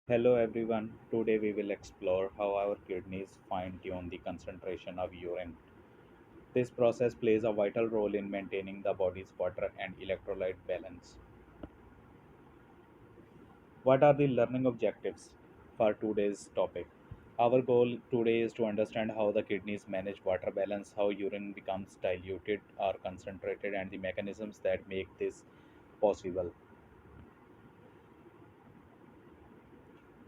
Hello everyone. Today we will explore how our kidneys fine tune the concentration of urine. This process plays a vital role in maintaining the body's water and electrolyte balance. What are the learning objectives for today's topic? Our goal today is to understand how the kidneys manage water balance, how urine becomes diluted or concentrated, and the mechanisms that make this possible.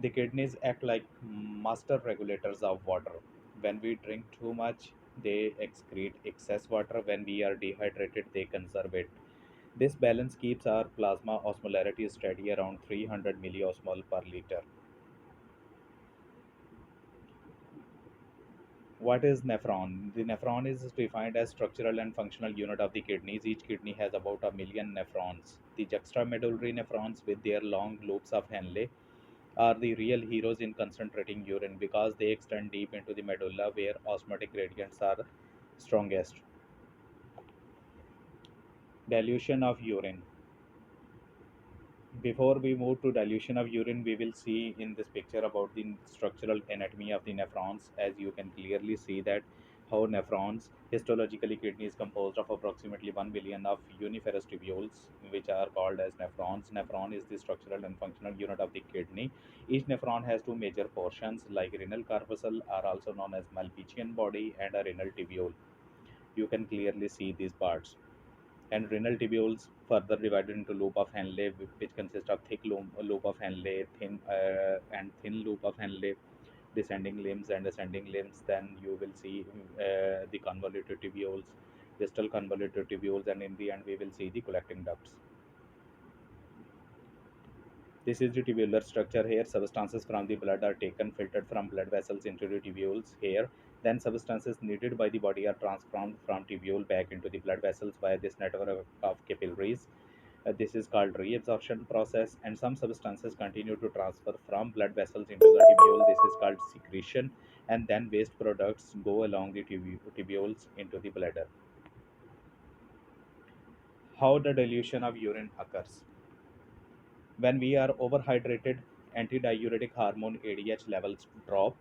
The kidneys act like master regulators of water. When we drink too much, they excrete excess water. When we are dehydrated, they conserve it. This balance keeps our plasma osmolarity steady around 300 milliosmol per liter. What is nephron? The nephron is defined as structural and functional unit of the kidneys. Each kidney has about a million nephrons. The juxtamedullary nephrons, with their long loops of Henle, are the real heroes in concentrating urine because they extend deep into the medulla where osmotic gradients are strongest. Dilution of urine. Before we move to dilution of urine, we will see in this picture about the structural anatomy of the nephrons. As you can clearly see that how nephrons, histologically kidney is composed of approximately 1 billion of uniferous tubules, which are called as nephrons. Nephron is the structural and functional unit of the kidney. Each nephron has two major portions like renal corpuscle, are also known as Malpighian body, and a renal tubule. You can clearly see these parts. And renal tubules further divided into loop of Henle, which consist of thick loop of Henle, thin loop of Henle, descending limbs and ascending limbs. Then you will see the convoluted tubules, distal convoluted tubules, and in the end we will see the collecting ducts. This is the tubular structure here. Substances from the blood are taken, filtered from blood vessels into the tubules here. Then substances needed by the body are transformed from tubule back into the blood vessels via this network of capillaries. This is called reabsorption process, and some substances continue to transfer from blood vessels into the tubule. This is called secretion, and then waste products go along the tubules into the bladder. How the dilution of urine occurs? When we are overhydrated, antidiuretic hormone ADH levels drop.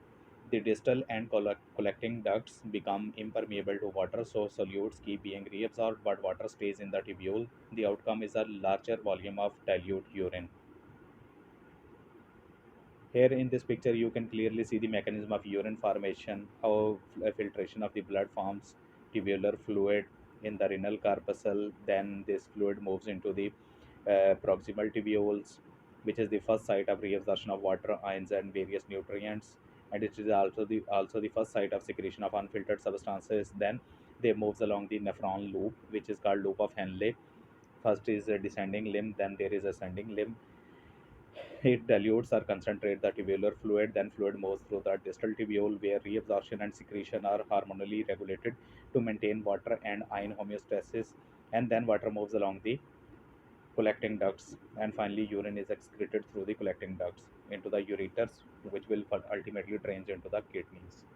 The distal and collecting ducts become impermeable to water, so solutes keep being reabsorbed, but water stays in the tubule. The outcome is a larger volume of dilute urine. Here in this picture, you can clearly see the mechanism of urine formation, how filtration of the blood forms tubular fluid in the renal corpuscle. Then this fluid moves into the proximal tubules, which is the first site of reabsorption of water, ions, and various nutrients. And it is also the first site of secretion of unfiltered substances. Then they moves along the nephron loop, which is called loop of Henle. First is a descending limb, then there is ascending limb. It dilutes or concentrates the tubular fluid, then fluid moves through the distal tubule where reabsorption and secretion are hormonally regulated to maintain water and ion homeostasis, and then water moves along the collecting ducts, and finally urine is excreted through the collecting ducts into the ureters, which will ultimately drain into the kidneys.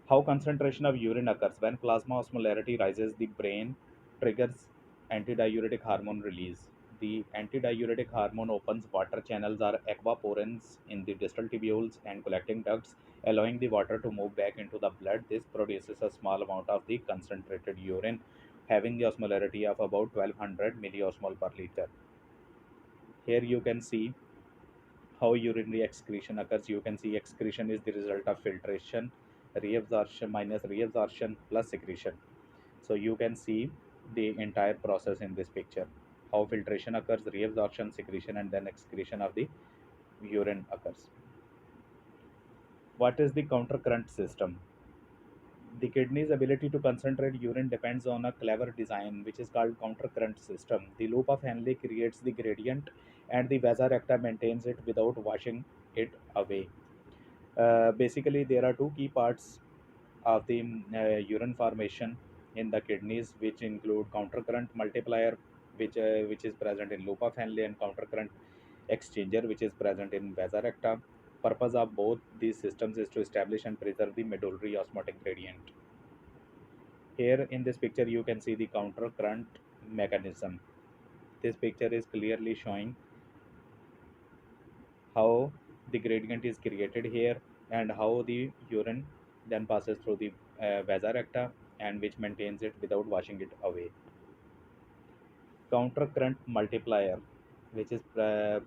How concentration of urine occurs? When plasma osmolarity rises, the brain triggers antidiuretic hormone release. The antidiuretic hormone opens water channels or aquaporins in the distal tubules and collecting ducts, allowing the water to move back into the blood. This produces a small amount of the concentrated urine, having the osmolarity of about 1200 milliosmol per liter. Here you can see how urinary excretion occurs. You can see excretion is the result of filtration, reabsorption minus reabsorption plus secretion. So you can see the entire process in this picture. How filtration occurs, reabsorption, secretion, and then excretion of the urine occurs. What is the countercurrent system? The kidney's ability to concentrate urine depends on a clever design which is called countercurrent system. The loop of Henle creates the gradient and the Vasa recta maintains it without washing it away. Basically, there are two key parts of the urine formation in the kidneys, which include countercurrent multiplier, which is present in loop of Henle, and countercurrent exchanger, which is present in Vasa recta. Purpose of both these systems is to establish and preserve the medullary osmotic gradient. Here in this picture, you can see the countercurrent mechanism. This picture is clearly showing how the gradient is created here, and how the urine then passes through the vasa recta, and which maintains it without washing it away. Countercurrent multiplier, which is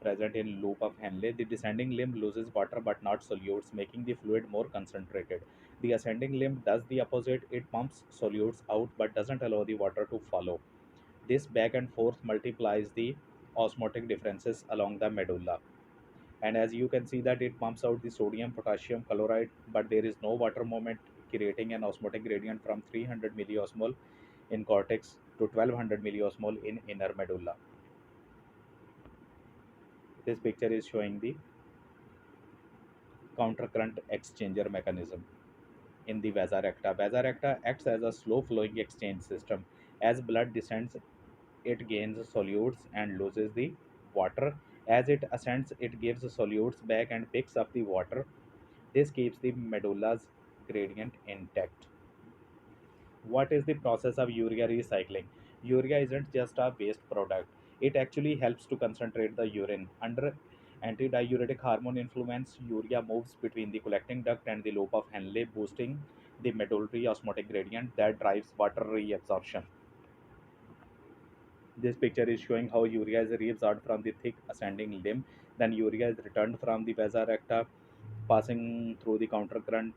present in loop of Henle. The descending limb loses water but not solutes, making the fluid more concentrated. The ascending limb does the opposite. It pumps solutes out but doesn't allow the water to follow. This back and forth multiplies the osmotic differences along the medulla. And as you can see that it pumps out the sodium potassium chloride, but there is no water movement, creating an osmotic gradient from 300 milliosmol in cortex to 1200 milliosmol in inner medulla. This picture is showing the countercurrent exchanger mechanism in the vasa recta. Vasa recta acts as a slow flowing exchange system. As blood descends, it gains solutes and loses the water. As it ascends, it gives solutes back and picks up the water. This keeps the medulla's gradient intact. What is the process of urea recycling? Urea isn't just a waste product. It actually helps to concentrate the urine. Under antidiuretic hormone influence, urea moves between the collecting duct and the lobe of Henle, boosting the medullary osmotic gradient that drives water reabsorption. This picture is showing how urea is reabsorbed from the thick ascending limb. Then urea is returned from the vasa recta, passing through the countercurrent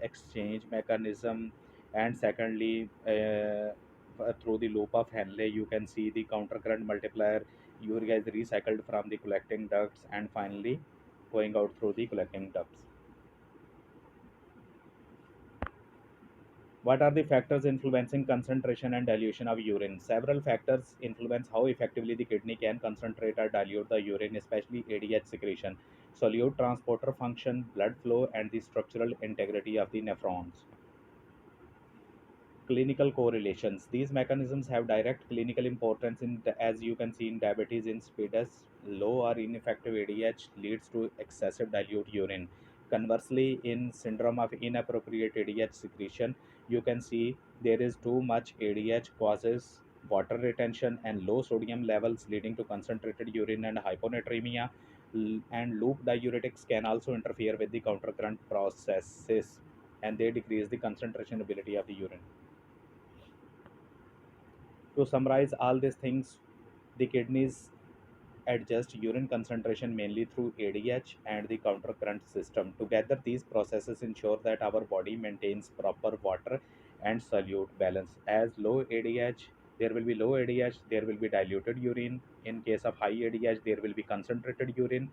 exchange mechanism. And secondly, through the loop of Henle, you can see the countercurrent multiplier. Urea is recycled from the collecting ducts and finally going out through the collecting ducts. What are the factors influencing concentration and dilution of urine? Several factors influence how effectively the kidney can concentrate or dilute the urine, especially ADH secretion, solute transporter function, blood flow, and the structural integrity of the nephrons. Clinical correlations. These mechanisms have direct clinical importance as you can see in diabetes insipidus. Low or ineffective ADH leads to excessive dilute urine. Conversely, in syndrome of inappropriate ADH secretion, you can see there is too much ADH causes water retention and low sodium levels, leading to concentrated urine and hyponatremia. And loop diuretics can also interfere with the countercurrent processes, and they decrease the concentration ability of the urine. To summarize all these things, the kidneys adjust urine concentration mainly through ADH and the countercurrent system. Together, these processes ensure that our body maintains proper water and solute balance. As low ADH, there will be low ADH, there will be diluted urine. In case of high ADH, there will be concentrated urine.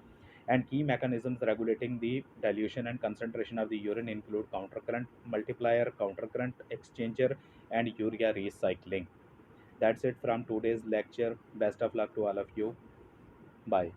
And key mechanisms regulating the dilution and concentration of the urine include countercurrent multiplier, countercurrent exchanger, and urea recycling. That's it from today's lecture. Best of luck to all of you. Bye.